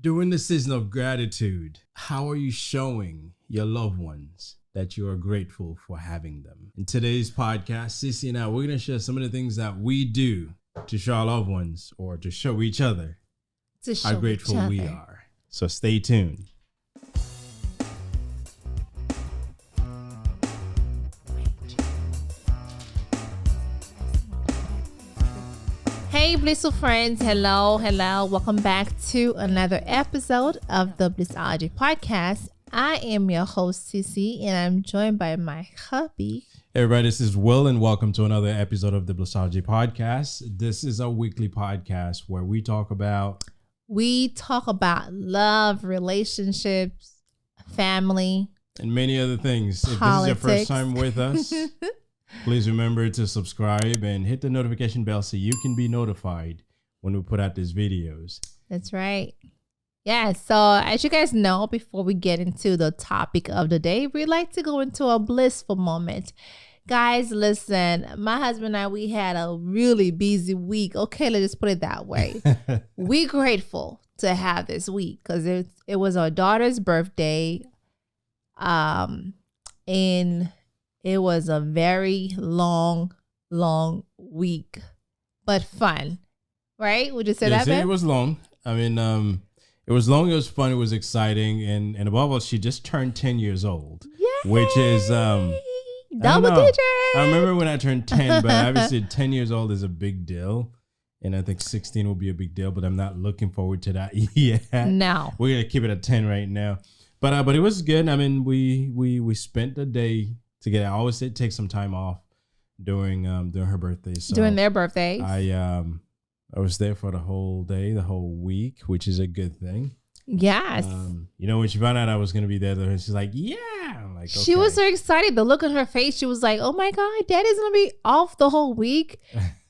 During the season of gratitude, how are you showing your loved ones that you are grateful for having them? In today's podcast, Cece and I, we're going to share some of the things that we do to show our loved ones or to show each other how grateful we are. So stay tuned. Hey, Blissful friends. Hello. Welcome back to another episode of the Blissology podcast. I am your host, Cece, and I'm joined by my hubby. Hey, everybody, this is Will, and welcome to another episode of the Blissology podcast. This is a weekly podcast where we talk about love, relationships, family, and many other things. Politics. If this is your first time with us, please remember to subscribe and hit the notification bell so you can be notified when we put out these videos. That's right. Yeah, so as you guys know, before we get into the topic of the day, we like to go into a blissful moment. Guys, listen, my husband and I, we had a really busy week. Okay, let's just put it that way. We're grateful to have this week because it was our daughter's birthday. And it was a very long week, but fun, right? Would you say that, It was long. I mean, it was long, it was fun, it was exciting, and above all, she just turned 10 years old. Yay! Which is double digits. I remember when I turned 10, but obviously 10 years old is a big deal. And I think 16 will be a big deal, but I'm not looking forward to that yet. No. We're gonna keep it at 10 right now. But it was good. I mean, we spent the day together. I always say take some time off during her birthday. So during their birthdays. I was there for the whole day, the whole week, which is a good thing. Yes. When she found out I was going to be there, she's like, yeah. I'm like, okay. She was so excited. The look on her face, she was like, oh my God, Daddy's going to be off the whole week.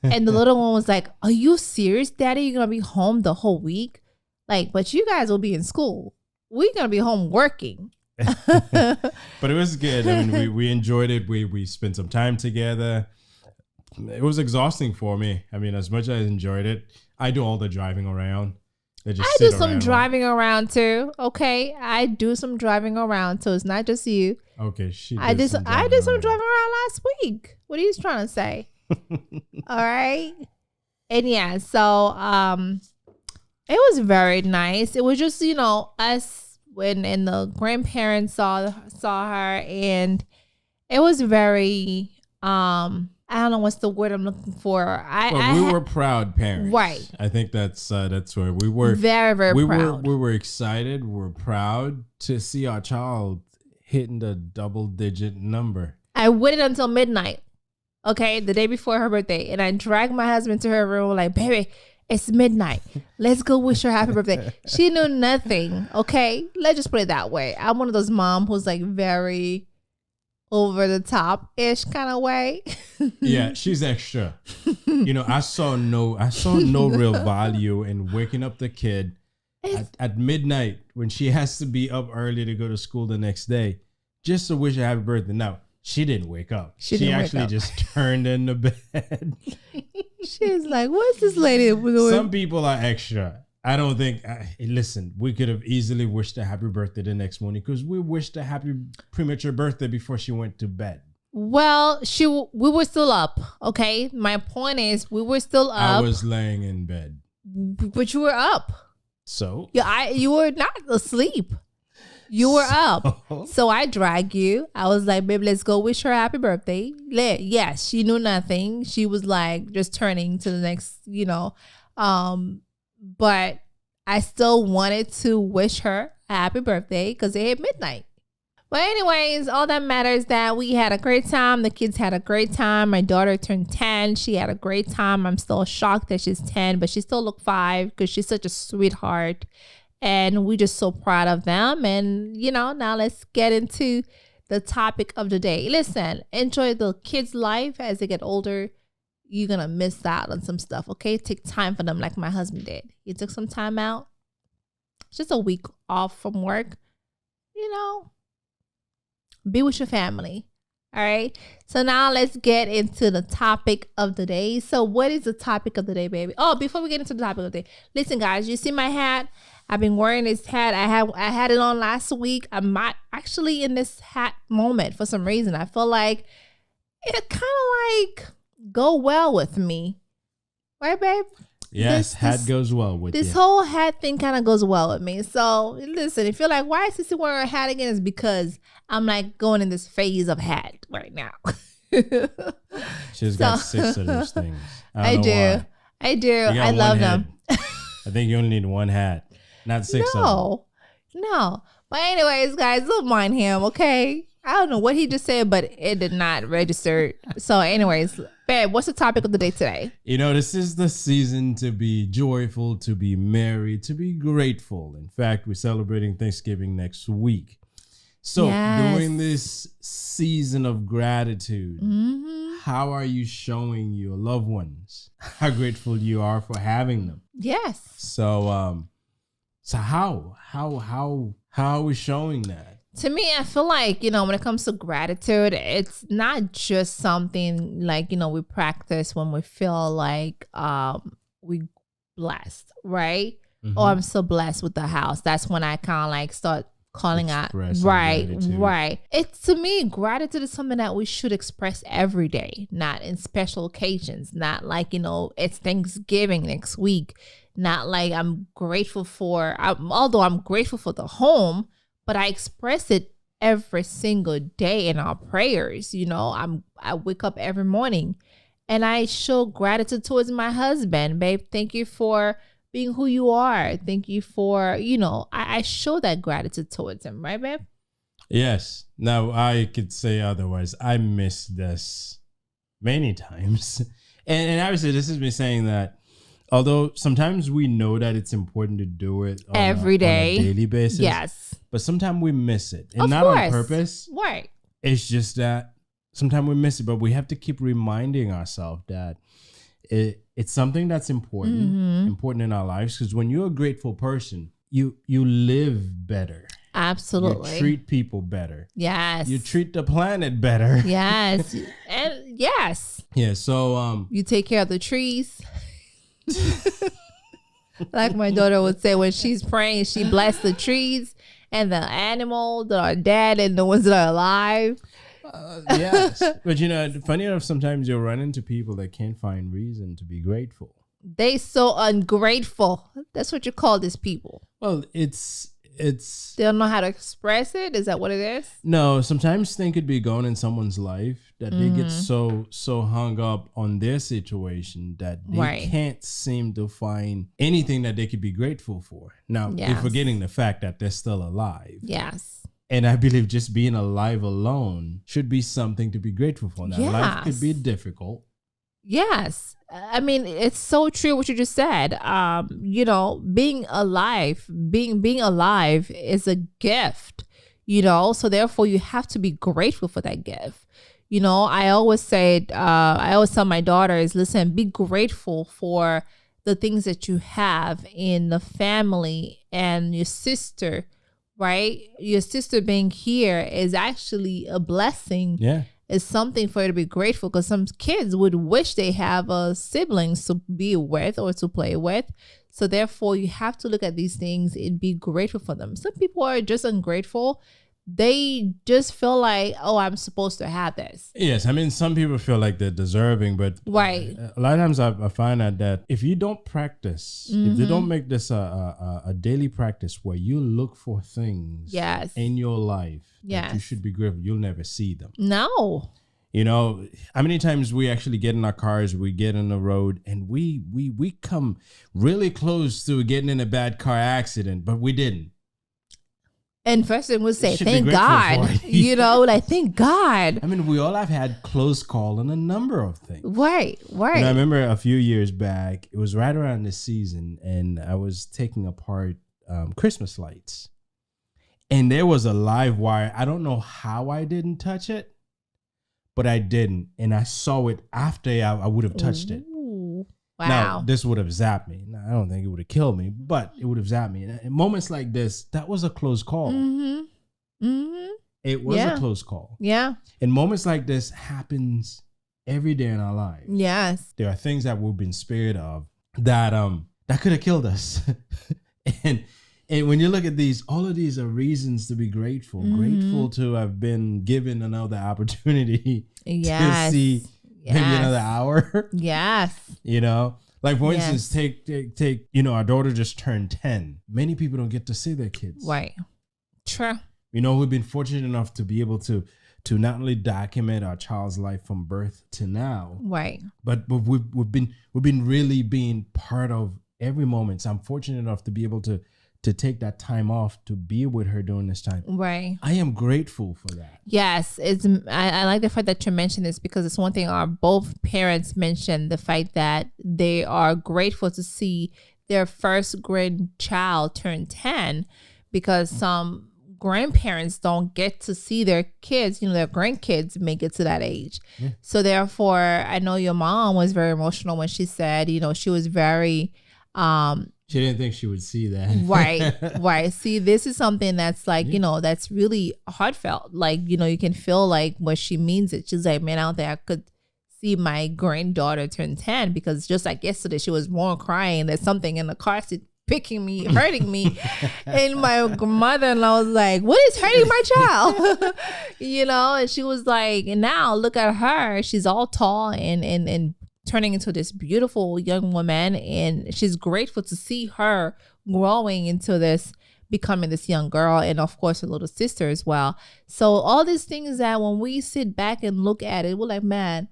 And the little one was like, are you serious, Daddy? You're going to be home the whole week? Like, but you guys will be in school. We're going to be home working. But it was good. I mean, we enjoyed it. We spent some time together. It was exhausting for me. I mean, as much as I enjoyed it, I do all the driving around. I do some driving around too. Okay, I do some driving around too. It's not just you. Okay, I did some driving around last week. What are you trying to say? All right, and yeah, so it was very nice. It was just us and the grandparents saw her, and it was very I don't know what's the word I'm looking for. We were proud parents, right? I think that's where we were. Very, very proud. We were excited. We were proud to see our child hitting the double-digit number. I waited until midnight, okay, the day before her birthday, and I dragged my husband to her room like, baby, it's midnight. Let's go wish her happy birthday. She knew nothing, okay? Let's just put it that way. I'm one of those moms who's like very over the top-ish kind of way. Yeah, she's extra. I saw no real value in waking up the kid at midnight when she has to be up early to go to school the next day just to wish her happy birthday. Now, she didn't wake up. She actually just turned in the bed. She's like, what's this lady doing? Some people are extra. I don't think, listen, we could have easily wished a happy birthday the next morning because we wished a happy premature birthday before she went to bed. Well, we were still up, okay? My point is we were still up. I was laying in bed. But you were up. So? Yeah, you were not asleep. You were up. So I dragged you. I was like, baby, let's go wish her happy birthday. Yes, she knew nothing. She was like just turning to the next, but I still wanted to wish her a happy birthday because it hit midnight. But anyways, all that matters is that we had a great time. The kids had a great time. My daughter turned 10. She had a great time. I'm still shocked that she's 10, but she still looked 5 because she's such a sweetheart. And we're just so proud of them. And, now let's get into the topic of the day. Listen, enjoy the kids' life as they get older. You're going to miss out on some stuff, okay? Take time for them like my husband did. He took some time out. Just a week off from work. Be with your family. All right. So now let's get into the topic of the day. So what is the topic of the day, baby? Oh, before we get into the topic of the day, listen, guys, you see my hat? I've been wearing this hat. I had it on last week. I'm actually in this hat moment for some reason. I feel like it kind of like go well with me. Right, babe? Yes, hat goes well with this whole hat thing kind of goes well with me. So listen, if you're like, why is Cece wearing a hat again? It's because I'm like going in this phase of hat right now. She's got 6 of those things. I do. I love them. I think you only need 1 hat, not 6 of them. No. But anyways, guys, don't mind him, okay? I don't know what he just said, but it did not register. So anyways, babe, what's the topic of the day today? You know, this is the season to be joyful, to be merry, to be grateful. In fact, we're celebrating Thanksgiving next week. So during this season of gratitude, how are you showing your loved ones how grateful you are for having them? Yes. So how are we showing that? To me, I feel like, when it comes to gratitude, it's not just something like, we practice when we feel like we blessed, right? Mm-hmm. Oh, I'm so blessed with the house. That's when I kind of like start calling out. Right. It's, to me, gratitude is something that we should express every day, not in special occasions, not like, it's Thanksgiving next week, not like I'm grateful for, although I'm grateful for the home, but I express it every single day in our prayers. I wake up every morning and I show gratitude towards my husband. Babe, thank you for being who you are. Thank you for, I show that gratitude towards him. Right, babe? Yes. Now, I could say otherwise. I miss this many times. And obviously, this is me saying that although sometimes we know that it's important to do it every day, on a daily basis. Yes. But sometimes we miss it. And of not course. On purpose. Right. It's just that sometimes we miss it. But we have to keep reminding ourselves that it's something that's important in our lives. Because when you're a grateful person, you live better. Absolutely. You treat people better. Yes. You treat the planet better. Yes. And yes. Yeah. So you take care of the trees. Like my daughter would say when she's praying, she bless the trees and the animals that are dead and the ones that are alive. Yes. But funny enough, sometimes you'll run into people that can't find reason to be grateful. They so ungrateful. That's what you call these people. Well, it's they don't know how to express it. Is that what it is? No, sometimes things could be going in someone's life that they get so hung up on their situation that they can't seem to find anything that they could be grateful for. Now, they're forgetting the fact that they're still alive. Yes. And I believe just being alive alone should be something to be grateful for. Now, life could be difficult. Yes. I mean, it's so true what you just said. Being alive is a gift, so therefore you have to be grateful for that gift. I always tell my daughters, listen, be grateful for the things that you have in the family and your sister, right? Your sister being here is actually a blessing. Yeah. It's something for you to be grateful, because some kids would wish they have siblings to be with or to play with. So therefore, you have to look at these things and be grateful for them. Some people are just ungrateful. They just feel like, oh, I'm supposed to have this. Yes, I mean, some people feel like they're deserving, but a lot of times I find out that if you don't practice, if you don't make this a daily practice where you look for things in your life that you should be grateful, you'll never see them. No. How many times we actually get in our cars, we get on the road, and we come really close to getting in a bad car accident, but we didn't. And first thing we'll say, thank God, thank God. I mean, we all have had close call on a number of things. Right. And I remember a few years back, it was right around this season, and I was taking apart Christmas lights. And there was a live wire. I don't know how I didn't touch it, but I didn't. And I saw it after I would have touched it. Wow. Now, this would have zapped me. Now, I don't think it would have killed me, but it would have zapped me. And in moments like this, that was a close call. It was a close call. Yeah. And moments like this happens every day in our lives. Yes. There are things that we've been spared of that could have killed us. and when you look at these, all of these are reasons to be grateful. Grateful to have been given another opportunity to see maybe another hour. Yes. You know, like for instance, take, you know, our daughter just turned 10. Many people don't get to see their kids. Right. True. You know, we've been fortunate enough to be able to not only document our child's life from birth to now, right, but we've been really being part of every moment. So I'm fortunate enough to be able to take that time off to be with her during this time. Right. I am grateful for that. Yes, I like the fact that you mentioned this, because it's one thing our both parents mentioned, the fact that they are grateful to see their first grandchild turn 10, because some grandparents don't get to see their kids, you know, their grandkids make it to that age. Yeah. So therefore, I know your mom was very emotional when she said, you know, she was very she didn't think she would see that. Right. See, this is something that's like, you know, that's really heartfelt. Like, you know, you can feel like when she means it. She's like, man, out there, I could see my granddaughter turn 10, because just like yesterday, she was more crying. There's something in the car seat picking me, hurting me. And my mother-in-law was like, what is hurting my child? You know, and she was like, and now look at her. She's all tall and turning into this beautiful young woman. And she's grateful to see her growing into this, becoming this young girl. And of course, her little sister as well. So all these things that when we sit back and look at it, we're like, man,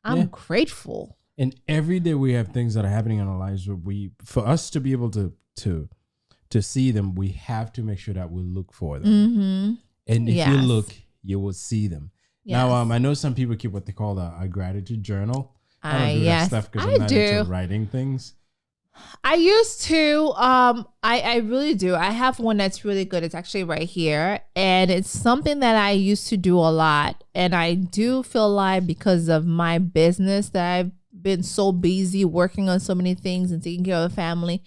I'm grateful. And every day we have things that are happening in our lives where for us to be able to see them, we have to make sure that we look for them. Mm-hmm. And if you look, you will see them. Yes. Now, I know some people keep what they call a gratitude journal. I don't do that stuff because I'm not into writing things. I used to. I really do. I have one that's really good. It's actually right here. And it's something that I used to do a lot. And I do feel like because of my business that I've been so busy working on so many things and taking care of the family.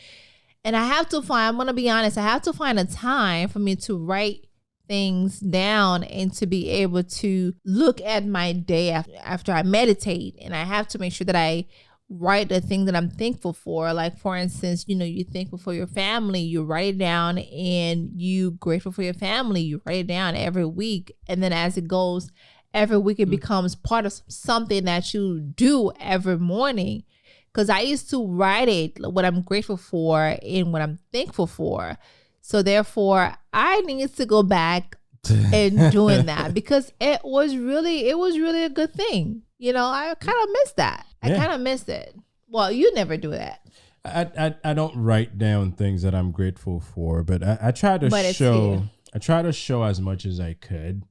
And I have to find, I'm going to be honest, I have to find a time for me to write things down and to be able to look at my day after I meditate. And I have to make sure that I write the thing that I'm thankful for. Like, for instance, you know, you're thankful for your family, you write it down, and you grateful for your family, you write it down every week. And then as it goes, every week it becomes part of something that you do every morning. Because I used to write it, what I'm grateful for and what I'm thankful for. So therefore, I need to go back and doing that, because it was really a good thing. You know, I kind of missed that. I kind of missed it. Well, you never do that. I don't write down things that I'm grateful for, but I try to show. I try to show as much as I could,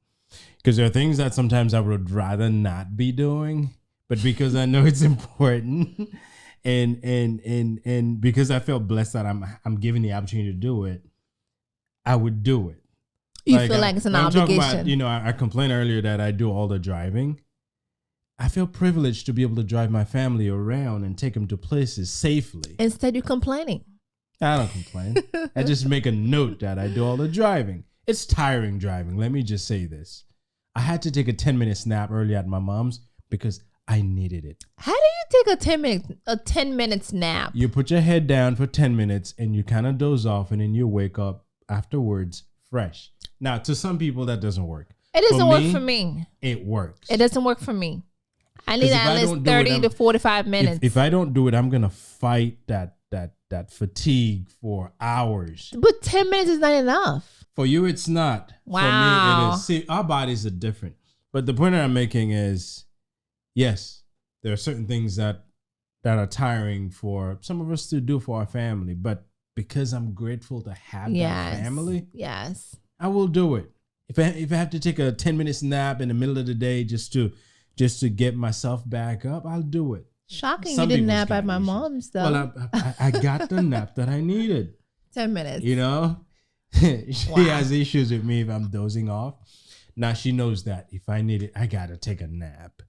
because there are things that sometimes I would rather not be doing, but because I know it's important, and because I felt blessed that I'm given the opportunity to do it, I would do it. You feel like it's an obligation. About, you know, I complained earlier that I do all the driving. I feel privileged to be able to drive my family around and take them to places safely. Instead, you're complaining. I don't complain. I just make a note that I do all the driving. It's tiring driving. Let me just say this. I had to take a 10-minute nap early at my mom's because I needed it. How do you take a 10 minutes nap? You put your head down for 10 minutes and you kind of doze off, and then you wake up afterwards fresh. Now, to some people, that doesn't work. It doesn't work for me. It works. It doesn't work for me. I need at least 30 to 45 minutes. If I don't do it, I'm going to fight that fatigue for hours. But 10 minutes is not enough. For you, it's not. Wow. For me, it is. See, our bodies are different. But the point that I'm making is, yes, there are certain things that are tiring for some of us to do for our family. But because I'm grateful to have that family, I will do it. If I have to take a 10-minute nap in the middle of the day just to get myself back up, I'll do it. Shocking, you didn't nap at my mom's though. Well, I got the nap that I needed. 10 minutes. You know, she has issues with me if I'm dozing off. Now she knows that if I need it, I gotta take a nap.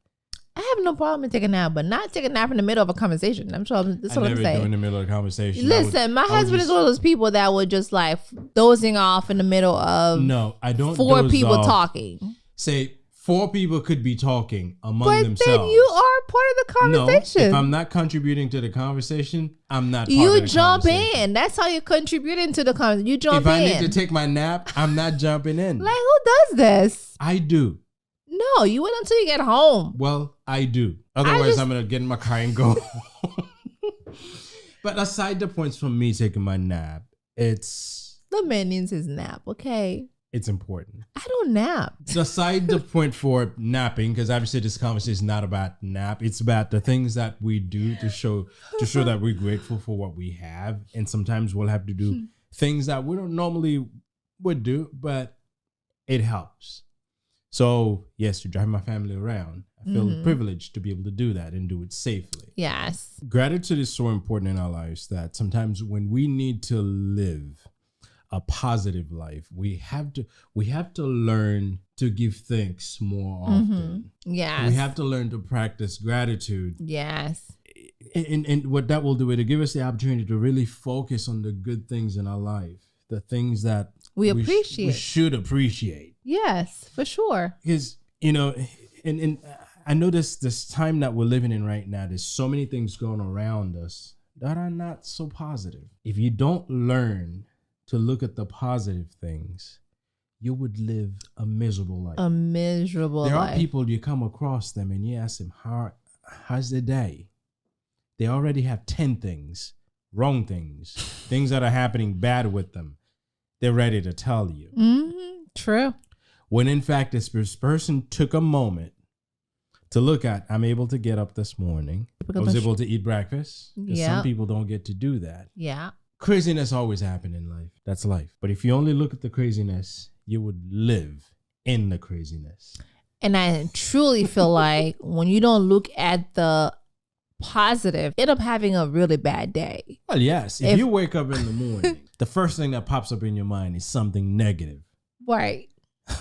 I have no problem with taking a nap, but not taking a nap in the middle of a conversation. That's what I'm I never saying. do in the middle of the conversation. Listen, my husband is one of those people that would just like dozing off in the middle of I don't. four people talking. Say 4 people could be talking among themselves. But then you are part of the conversation. No, if I'm not contributing to the conversation, I'm not part you of the jump conversation. in. That's how you contribute into the conversation. You jump in. If I need to take my nap, I'm not jumping in. Like, who does this? I do. No, you wait until you get home. Well, I do. Otherwise, I'm going to get in my car and go. But aside the points from me taking my nap, the man needs his nap, okay? It's important. I don't nap. Aside the point for napping, because obviously this conversation is not about nap. It's about the things that we do to show that we're grateful for what we have. And sometimes we'll have to do things that we don't normally would do, but it helps. So yes, to drive my family around, I feel privileged to be able to do that and do it safely. Yes. Gratitude is so important in our lives that sometimes when we need to live a positive life, we have to learn to give thanks more often. Yes. We have to learn to practice gratitude. Yes. And what that will do, it'll give us the opportunity to really focus on the good things in our life, the things that we appreciate. We should appreciate. Yes, for sure. Because, and I know this time that we're living in right now, there's so many things going around us that are not so positive. If you don't learn to look at the positive things, you would live a miserable life. There are people, you come across them and you ask them, how's their day? They already have 10 things, wrong things, things that are happening bad with them. They're ready to tell you. True. When in fact, this person took a moment to look at, I'm able to get up this morning. I was able to eat breakfast. Because some people don't get to do that. Yeah. Craziness always happens in life. That's life. But if you only look at the craziness, you would live in the craziness. And I truly feel like when you don't look at the positive, you end up having a really bad day. Well, yes. If you wake up in the morning, the first thing that pops up in your mind is something negative. Right.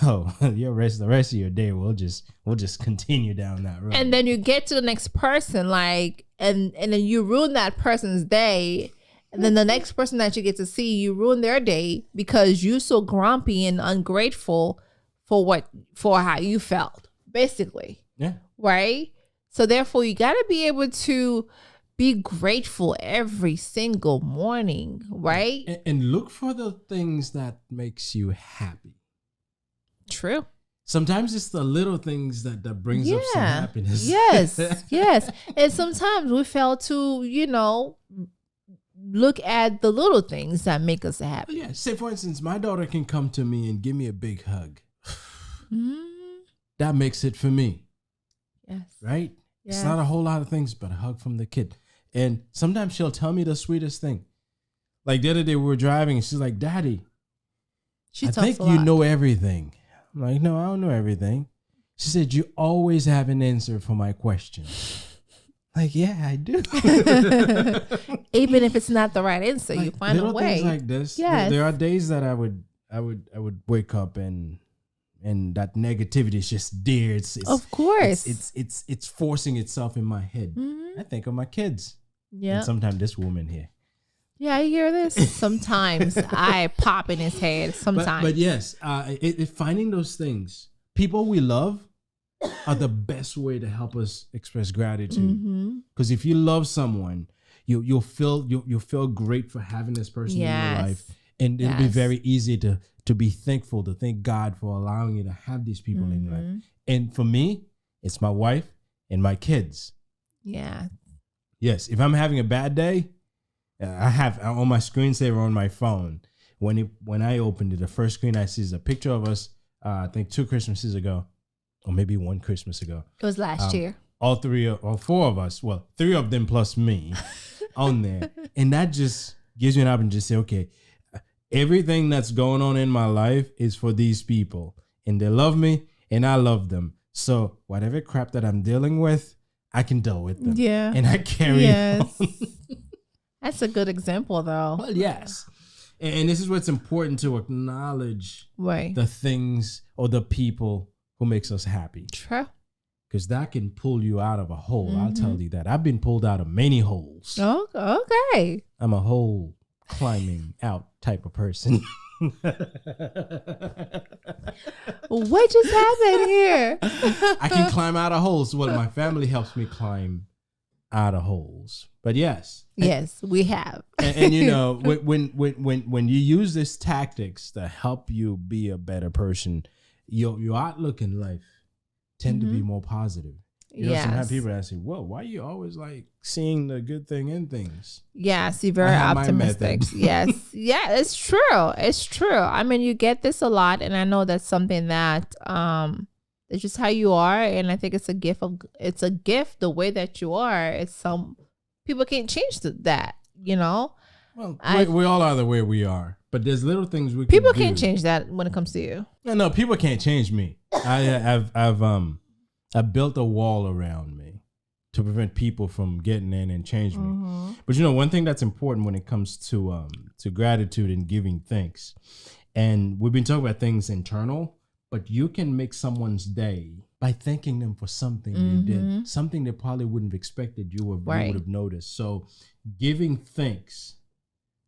Oh, the rest of your day, we'll just continue down that road. And then you get to the next person, like, and then you ruin that person's day. And then the next person that you get to see, you ruin their day because you're so grumpy and ungrateful for how you felt, basically. Yeah. Right? So therefore, you got to be able to be grateful every single morning, right? And look for the things that makes you happy. True. Sometimes it's the little things that brings up some happiness. Yes, yes. And sometimes we fail to, look at the little things that make us happy. Yeah. Say, for instance, my daughter can come to me and give me a big hug. That makes it for me. Yes. Right? Yes. It's not a whole lot of things, but a hug from the kid. And sometimes she'll tell me the sweetest thing. Like the other day we were driving and she's like, Daddy, I think you know everything. I'm like, no, I don't know everything. She said, you always have an answer for my question. Like, yeah, I do. Even if it's not the right answer, you find a way. Things like this. Yes. There are days that I would wake up and that negativity is just there. It's of course. It's forcing itself in my head. I think of my kids. Yeah. And sometimes this woman here. Yeah, I hear this. Sometimes I pop in his head. Sometimes. But yes, finding those things, people we love are the best way to help us express gratitude. Because if you love someone, you'll feel great for having this person in your life, and it'll be very easy to be thankful, to thank God for allowing you to have these people in your life. And for me, it's my wife and my kids. Yeah. Yes, if I'm having a bad day, I have on my screensaver on my phone. When I opened it, the first screen I see is a picture of us. I think 2 Christmases ago, or maybe 1 Christmas ago. It was last year. All 4 of us. Well, 3 of them plus me on there, and that just gives you an opportunity to say, okay, everything that's going on in my life is for these people, and they love me, and I love them. So whatever crap that I'm dealing with, I can deal with them. Yeah, and I carry on. That's a good example, though. Well, yes. And this is what's important, to acknowledge the things or the people who makes us happy. True. because that can pull you out of a hole. I'll tell you that. I've been pulled out of many holes. Oh, okay. I'm a hole climbing out type of person. What just happened here? I can climb out of holes. Well, my family helps me climb out of holes. But yes. Yes, we have. And you know, when you use these tactics to help you be a better person, your outlook in life tend to be more positive. You know, sometimes people ask you, "Well, why are you always like seeing the good thing in things?" Yes, you're very optimistic. Yes, yeah, it's true. It's true. I mean, you get this a lot, and I know that's something that it's just how you are, and I think it's a gift the way that you are. It's some people can't change that. You know. Well, we all are the way we are, but there's little things people can't change that when it comes to you. No, people can't change me. I've built a wall around me to prevent people from getting in and change me. But you know, one thing that's important when it comes to gratitude and giving thanks, and we've been talking about things internal, but you can make someone's day by thanking them for something you did, something they probably wouldn't have expected you would have noticed. So giving thanks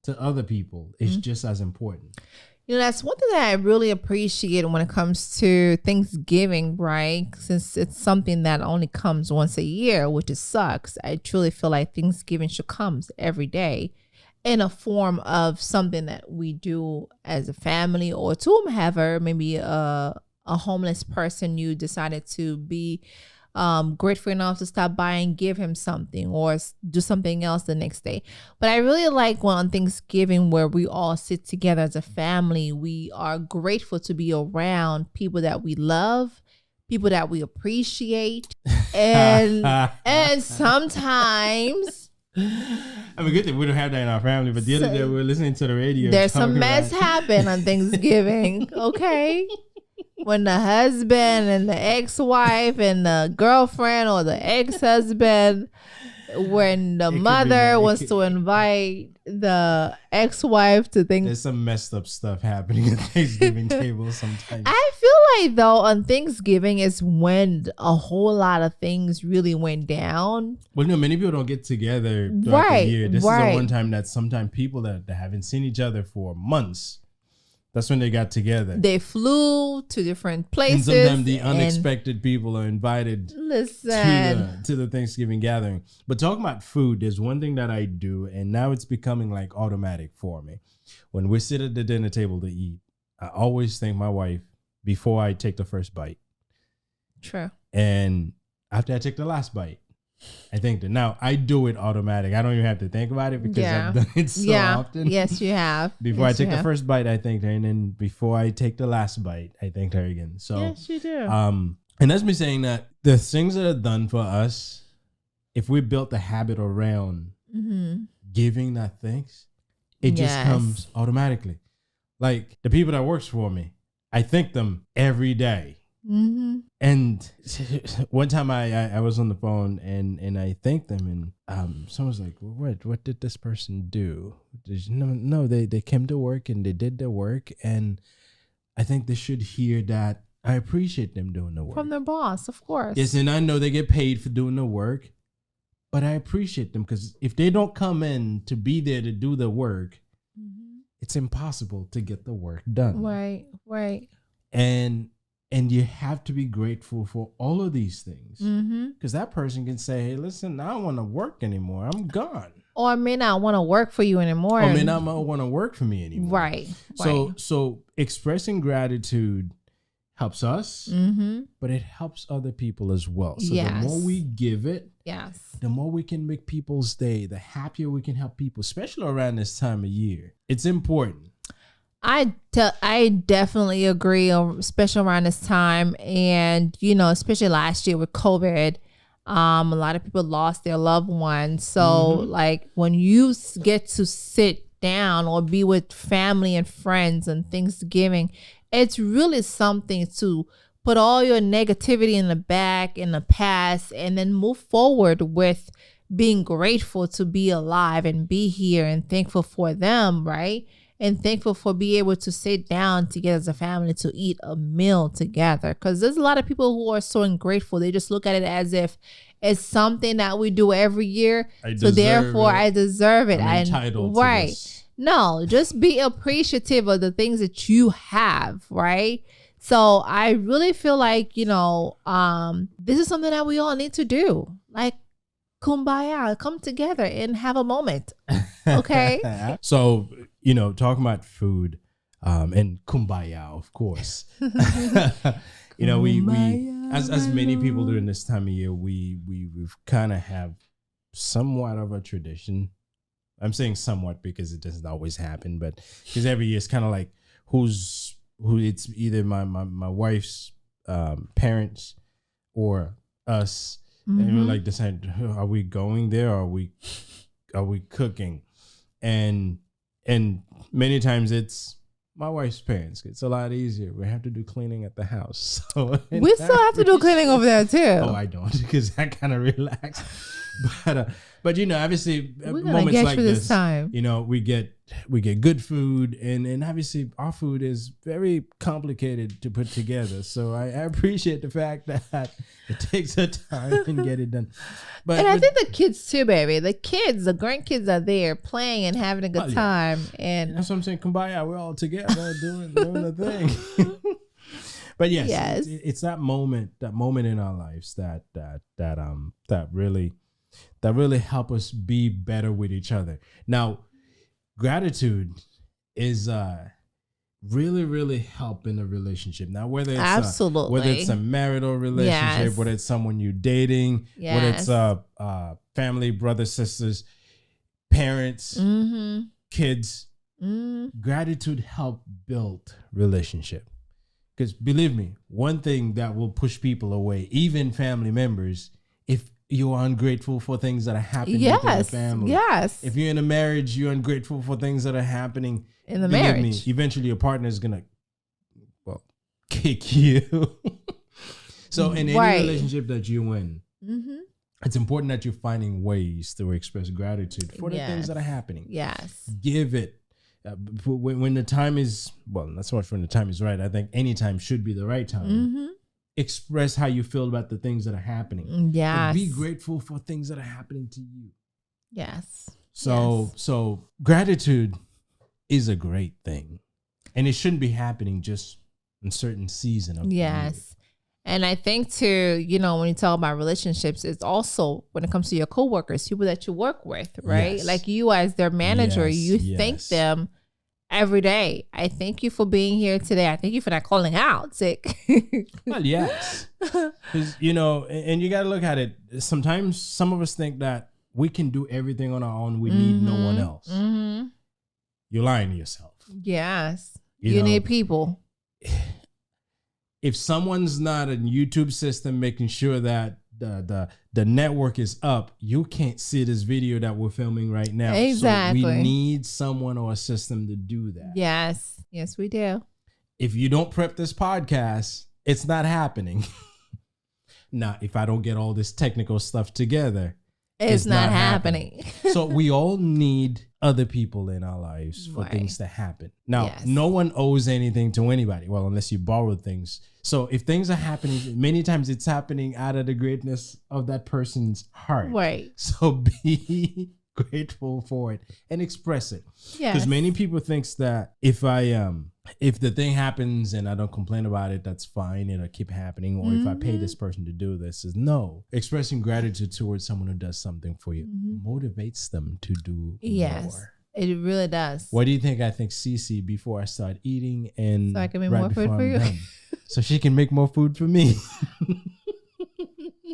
to other people is just as important. You know, that's one thing that I really appreciate when it comes to Thanksgiving, right? Since it's something that only comes once a year, which sucks. I truly feel like Thanksgiving should come every day in a form of something that we do as a family, or to whomever, maybe a homeless person you decided to be grateful enough to stop by and give him something, or do something else the next day. But I really like when on Thanksgiving, where we all sit together as a family, we are grateful to be around people that we love, people that we appreciate, and sometimes, I mean, good thing we don't have that in our family, but the other day we were listening to the radio. There's some mess happen on Thanksgiving, okay? When the husband and the ex-wife and the girlfriend or the ex-husband, when the mother wants to invite the ex-wife to things. There's some messed up stuff happening at Thanksgiving tables sometimes. I feel like, though, on Thanksgiving is when a whole lot of things really went down. Well, no, many people don't get together throughout the year. This is the one time that sometimes people that haven't seen each other for months, that's when they got together. They flew to different places. And sometimes the unexpected people are invited to the Thanksgiving gathering. But talking about food, there's one thing that I do, and now it's becoming like automatic for me. When we sit at the dinner table to eat, I always thank my wife before I take the first bite. True. And after I take the last bite, I think that now I do it automatic. I don't even have to think about it because I've done it so often. Yes, you have. Before I take the first bite, I thanked her, and then before I take the last bite, I thanked her again. So yes, you do. And that's me saying that the things that are done for us, if we built the habit around giving that thanks, it just comes automatically. Like the people that works for me, I thank them every day. And one time I was on the phone and I thanked them, and someone was like, what did this person do? No, they came to work and they did their work, and I think they should hear that I appreciate them doing the work. From their boss, of course. Yes, and I know they get paid for doing the work, but I appreciate them, because if they don't come in to be there to do the work, it's impossible to get the work done. Right. And you have to be grateful for all of these things, because that person can say, hey, listen, I don't want to work anymore. I'm gone. Or may not want to work for you anymore. Or may not want to work for me anymore. Right. So expressing gratitude helps us, but it helps other people as well. So the more we give it, the more we can make people's day, the happier we can help people, especially around this time of year. It's important. I definitely agree, especially around this time. And, you know, especially last year with COVID, a lot of people lost their loved ones. So like when you get to sit down or be with family and friends on Thanksgiving, it's really something to put all your negativity in the back, in the past, and then move forward with being grateful to be alive and be here and thankful for them, right? and thankful for being able to sit down together as a family to eat a meal together. Because there's a lot of people who are so ungrateful. They just look at it as if it's something that we do every year. So therefore, I deserve it. I'm entitled to this. No, just be appreciative of the things that you have, right? So I really feel like, this is something that we all need to do. Like, kumbaya, come together and have a moment. Okay. So, talking about food, and kumbaya, of course. We as many people during this time of year, we've kind of have somewhat of a tradition. I'm saying somewhat because it doesn't always happen, but because every year it's kind of like who it's either my wife's parents or us. Mm-hmm. And we're like deciding, are we going there or are we cooking? And many times it's my wife's parents. It's a lot easier. We have to do cleaning at the house. So we still have to do cleaning over there too. Oh, I don't, because I kind of relax. But obviously moments like this time. We get good food, and obviously our food is very complicated to put together. So I appreciate the fact that it takes a time and get it done. But I think the kids too, baby. The grandkids are there playing and having a good time, and that's what I'm saying. Kumbaya, we're all together doing the thing. But yes. It's that moment in our lives that really help us be better with each other. Now, gratitude is really, really help in a relationship. Now, whether it's a marital relationship, whether it's someone you're dating, whether it's family, brothers, sisters, parents, kids, gratitude help build relationship. Because believe me, one thing that will push people away, even family members, if you're ungrateful for things that are happening within the family. Yes. If you're in a marriage, you're ungrateful for things that are happening in the marriage. Me, eventually your partner is going to, kick you. So in any relationship that you in, it's important that you're finding ways to express gratitude for the things that are happening. Yes. Give it. When the time is, not so much when the time is right. I think any time should be the right time. Express how you feel about the things that are happening. Yes. Be grateful for things that are happening to you. Yes. So gratitude is a great thing. And it shouldn't be happening just in certain season of the year. And I think too, when you talk about relationships, it's also when it comes to your coworkers, people that you work with, right? Yes. Like you as their manager, you thank them every day. I thank you for being here today. I thank you for not calling out sick. Well, yes. Because, and you got to look at it. Sometimes some of us think that we can do everything on our own. We need no one else. You're lying to yourself. Yes. You need people. If someone's not a YouTube system making sure that the network is up, you can't see this video that we're filming right now. Exactly. So we need someone or a system to do that. Yes, we do. If you don't prep this podcast, it's not happening. Now, if I don't get all this technical stuff together, it's not happening. So we all need other people in our lives for things to happen. Now, no one owes anything to anybody. Well, unless you borrow things. So if things are happening, many times it's happening out of the greatness of that person's heart. Right. So be grateful for it and express it. Yes. Because many people thinks that if the thing happens and I don't complain about it, that's fine. It'll keep happening. Or if I pay this person to do this, is no. Expressing gratitude towards someone who does something for you motivates them to do more. It really does. What do you think? I think Cece before I start eating and so I can make more food for you. So she can make more food for me.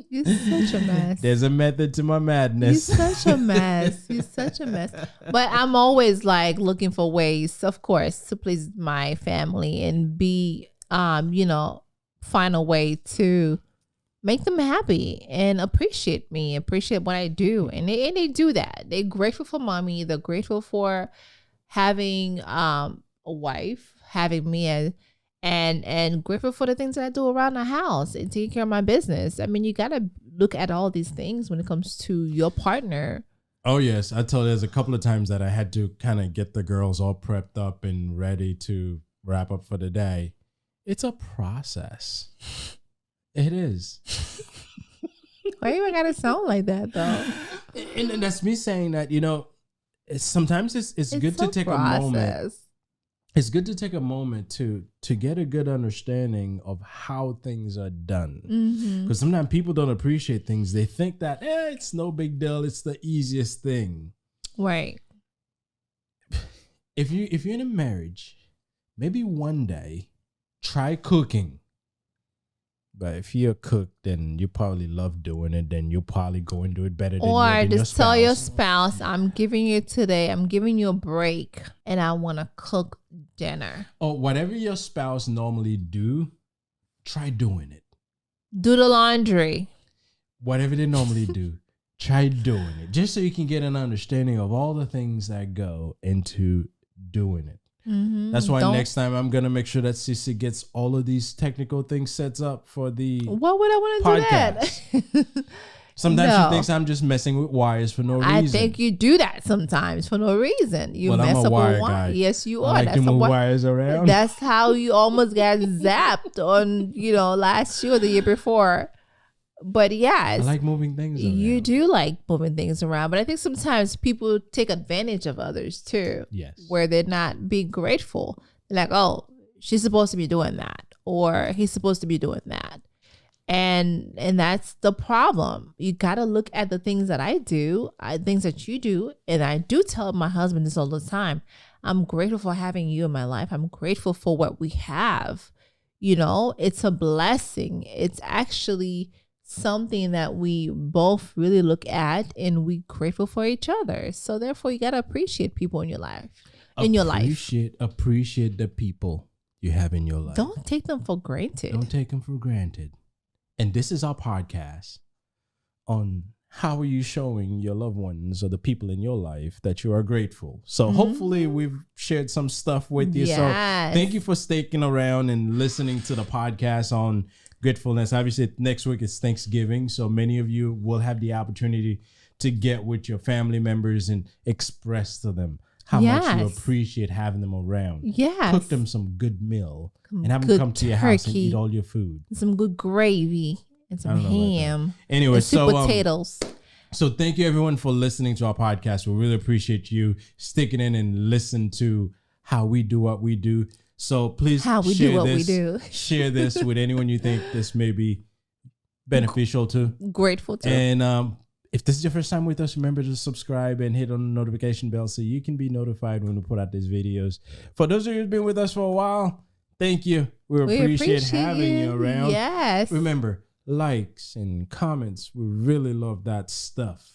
You're such a mess. There's a method to my madness. You're such a mess. You're such a mess. But I'm always like looking for ways, of course, to please my family and be, find a way to make them happy and appreciate me, appreciate what I do. And they do that. They're grateful for mommy. They're grateful for having a wife, having me and grateful for the things that I do around the house and taking care of my business. I mean, you got to look at all these things when it comes to your partner. Oh, yes. I told you there's a couple of times that I had to kind of get the girls all prepped up and ready to wrap up for the day. It's a process. It is. Why you gotta sound like that, though? And that's me saying that, sometimes it's good to take a moment. It's good to take a moment to get a good understanding of how things are done. Because sometimes people don't appreciate things. They think that it's no big deal. It's the easiest thing. Right. If you're in a marriage, maybe one day try cooking. But if you're a cook, then you probably love doing it. Then you'll probably go and do it better than or your just tell your spouse, I'm giving you a break and I want to cook dinner. Or whatever your spouse normally do, try doing it. Do the laundry. Whatever they normally do, try doing it. Just so you can get an understanding of all the things that go into doing it. That's why next time I'm gonna make sure that Cece gets all of these technical things set up for the What would I want to do that? Sometimes she thinks I'm just messing with wires for no reason. I think you do that sometimes for no reason. You mess up with wires. Yes, you are. I like to move wires around. That's how you almost got zapped on, last year or the year before. But yes, I like moving things around. You do like moving things around, but I think sometimes people take advantage of others too. Yes. Where they're not being grateful. They're like, oh, she's supposed to be doing that, or he's supposed to be doing that. And that's the problem. You got to look at the things that I do, things that you do. And I do tell my husband this all the time. I'm grateful for having you in my life. I'm grateful for what we have. It's a blessing. It's actually something that we both really look at and we grateful for each other. So therefore you got to appreciate people in your life. Appreciate the people you have in your life. Don't take them for granted. Don't take them for granted. And this is our podcast on how are you showing your loved ones or the people in your life that you are grateful. So hopefully we've shared some stuff with you. Yes. So thank you for sticking around and listening to the podcast on gratefulness. Obviously, next week is Thanksgiving. So many of you will have the opportunity to get with your family members and express to them how much you appreciate having them around. Yes. Cook them some good meal and have them come to your house and eat all your food. Some good gravy and some ham. Anyway, sweet potatoes. So thank you everyone for listening to our podcast. We really appreciate you sticking in and listen to how we do what we do. So please share this with anyone you think this may be beneficial to. Grateful to. And if this is your first time with us, remember to subscribe and hit on the notification bell so you can be notified when we put out these videos. For those of you who've been with us for a while, thank you. We appreciate having you around. Yes. Remember, likes and comments. We really love that stuff.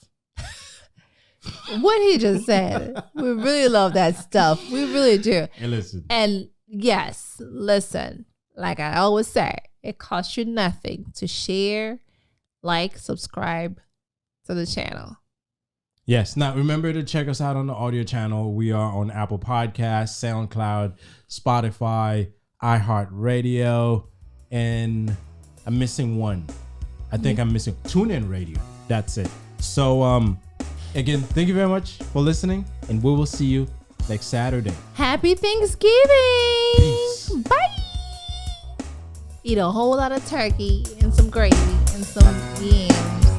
What he just said. We really love that stuff. We really do. And listen. And yes, listen. Like I always say, it costs you nothing to share, like, subscribe to the channel. Yes. Now, remember to check us out on the audio channel. We are on Apple Podcasts, SoundCloud, Spotify, iHeartRadio, and I'm missing one. I think I'm missing TuneIn Radio. That's it. So, again, thank you very much for listening, and we will see you next Saturday. Happy Thanksgiving. Peace. Bye. Eat a whole lot of turkey and some gravy and some yams.